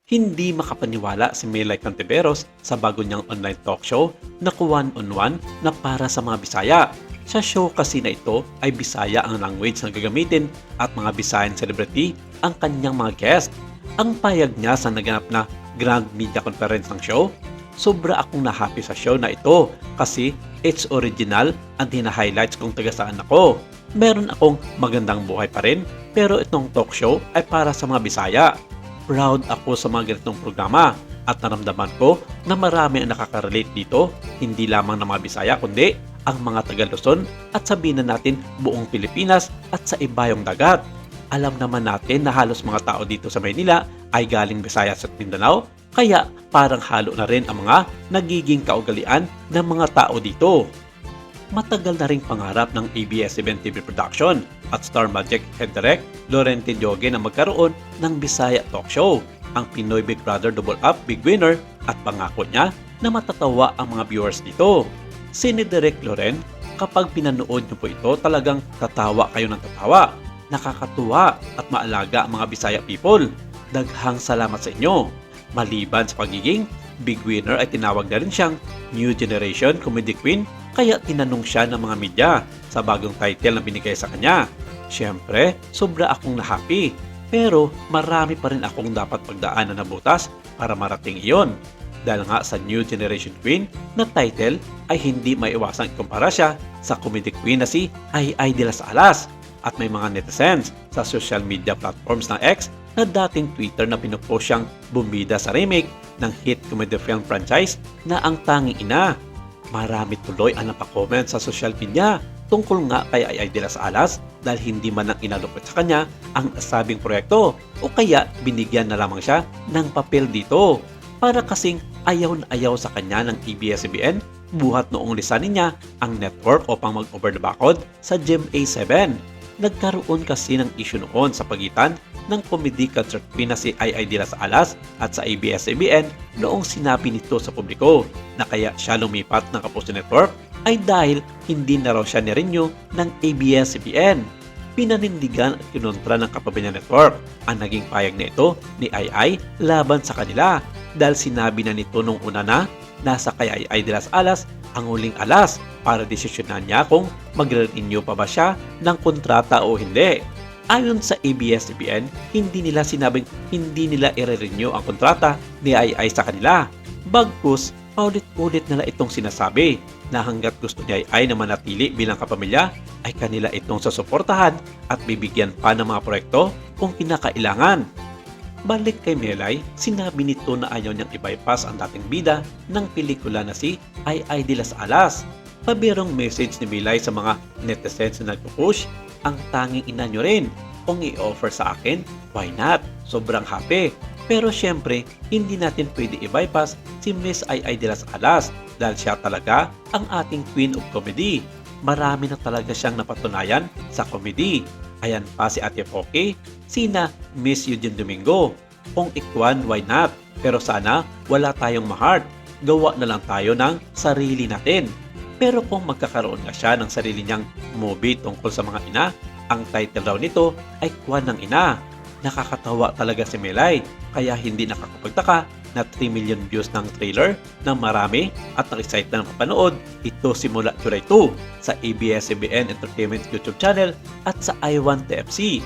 Hindi makapaniwala si Melay Cantiveros sa bago niyang online talk show na one-on-one na para sa mga Bisaya. Sa show kasi na ito ay Bisaya ang language na gagamitin at mga Bisayan celebrity ang kanyang mga guest. Ang payag niya sa naganap na Grand Media Conference ng show, sobra akong na-happy sa show na ito kasi it's original at hina-highlights kung taga saan ako. Meron akong magandang buhay pa rin pero itong talk show ay para sa mga Bisaya. Proud ako sa mga ganitong programa at naramdaman ko na marami ang nakaka-relate dito, hindi lamang ng mga Bisaya kundi ang mga taga Luzon at sabihin na natin buong Pilipinas at sa ibayong dagat. Alam naman natin na halos mga tao dito sa Maynila ay galing Visayas at Mindanao, kaya parang halo na rin ang mga nagiging kaugalian ng mga tao dito. Matagal na ring pangarap ng ABS-CBN TV Production at Star Magic Head Direct Lorente Diogue na magkaroon ng Bisaya Talk Show, ang Pinoy Big Brother Double Up Big Winner, at pangako niya na matatawa ang mga viewers dito. Sini Direk Loren, kapag pinanood niyo po ito talagang tatawa kayo ng tatawa. Nakakatuwa at maalaga ang mga Bisaya people. Daghang salamat sa inyo. Maliban sa pagiging Big Winner ay tinawag na rin siyang New Generation Comedy Queen, kaya tinanong siya ng mga media sa bagong title na binigay sa kanya. Siyempre, sobra akong na-happy. Pero marami pa rin akong dapat pagdaanan na butas para marating iyon. Dahil nga sa New Generation Queen na title ay hindi maiwasang ikumpara siya sa comedy queen na si Ai de las Alas. At may mga netizens sa social media platforms ng X na dating Twitter na pinupost siyang bumida sa remake ng hit comedy film franchise na Ang Tanging Ina. Marami tuloy ang napakomment sa social media tungkol nga kay Ai de las Alas dahil hindi man lang inalupit sa kanya ang nasabing proyekto o kaya binigyan na lamang siya ng papel dito. Para kasing ayaw na ayaw sa kanya ng ABS-CBN buhat noong lisanin niya ang network upang mag-over the backod sa GMA7. Nagkaroon kasi ng issue noon sa pagitan ng comedy concert queen na si Ai de las Alas at sa ABS-CBN noong sinabi nito sa publiko na kaya siya lumipat ng Kapuso Network ay dahil hindi na raw siya nirenew ng ABS-CBN. Pinanindigan at kinontra ng Kapamilya Network ang naging payag na ito ni Ai laban sa kanila dahil sinabi na nito nung una na nasa kay Ai de las Alas ang huling alas para desisyonan niya kung magre-renew pa ba siya ng kontrata o hindi. Ayon sa ABS-CBN, hindi nila sinabing hindi nila i-renew ang kontrata ni Ai sa kanila. Bagkus, paulit-ulit nila itong sinasabi na hanggat gusto ni Ai na manatili bilang kapamilya ay kanila itong sasuportahan at bibigyan pa ng mga proyekto kung kinakailangan. Balik kay Melay, sinabi nito na ayaw niyang i-bypass ang dating bida ng pelikula na si Ai de las Alas. Pabirong message ni Melay sa mga netizens na nagpo-push, ang tanging ina nyo rin. Kung i-offer sa akin, why not? Sobrang happy. Pero syempre, hindi natin pwede i-bypass si Miss Ai de las Alas dahil siya talaga ang ating Queen of Comedy. Marami na talaga siyang napatunayan sa comedy. Ayan pa si Ate Poki, sina Miss Eugene Domingo. Kung ikwan, why not? Pero sana wala tayong ma-heart. Gawa na lang tayo ng sarili natin. Pero kung magkakaroon nga siya ng sarili niyang movie tungkol sa mga ina, ang title daw nito ay Kwan ng Ina. Nakakatawa talaga si Melay, kaya hindi nakakapagtaka na 3 million views ng trailer ng marami at na-excite na mapanood ito simula July 2 sa ABS-CBN Entertainment YouTube channel at sa I Want TFC.